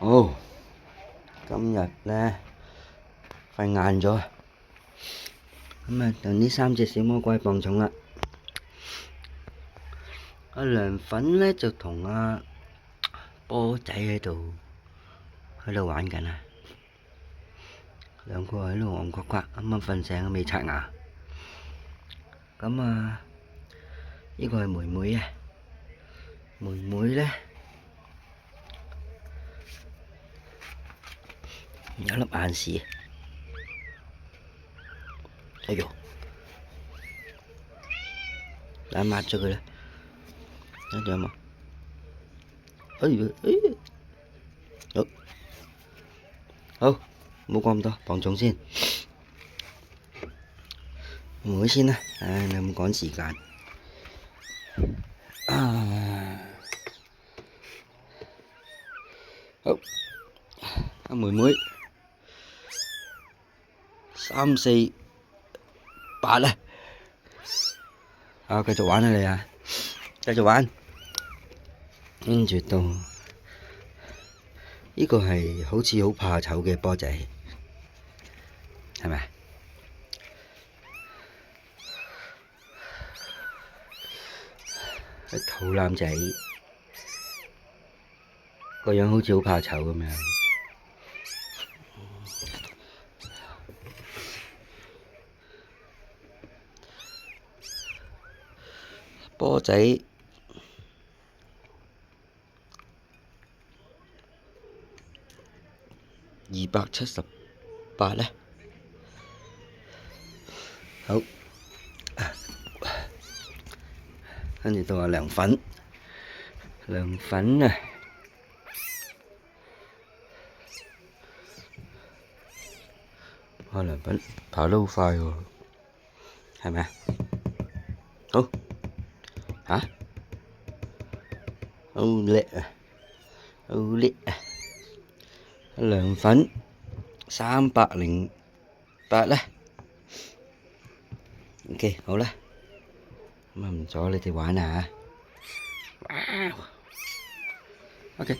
好，今日咧瞓晏咗，咁啊同呢3隻小魔鬼磅重啦。阿涼粉咧就同阿波仔喺度玩緊啊，兩個喺度戇呱呱，啱啱瞓醒未刷牙。咁啊，呢個係妹妹啊，妹妹咧有粒眼屎，哎呦，嚟抹咗佢啦，睇到冇？哎呀，好，唔好講咁多，磅重先，妹妹先啦，唉，你咁趕時間啊！好，阿妹妹3、4、8啦，啊，繼續玩啦你啊，繼續玩，跟住到呢個係好似好怕醜嘅波仔，係咪？肚腩仔個樣好似好怕醜咁樣。波仔278咧，好，跟住到阿涼粉，涼粉啊，阿涼粉跑得好快喎，係咪啊？好，嚇，好叻啊，好叻啊！涼粉308啦，OK，好啦，咁啊唔阻你哋玩啦嚇，OK。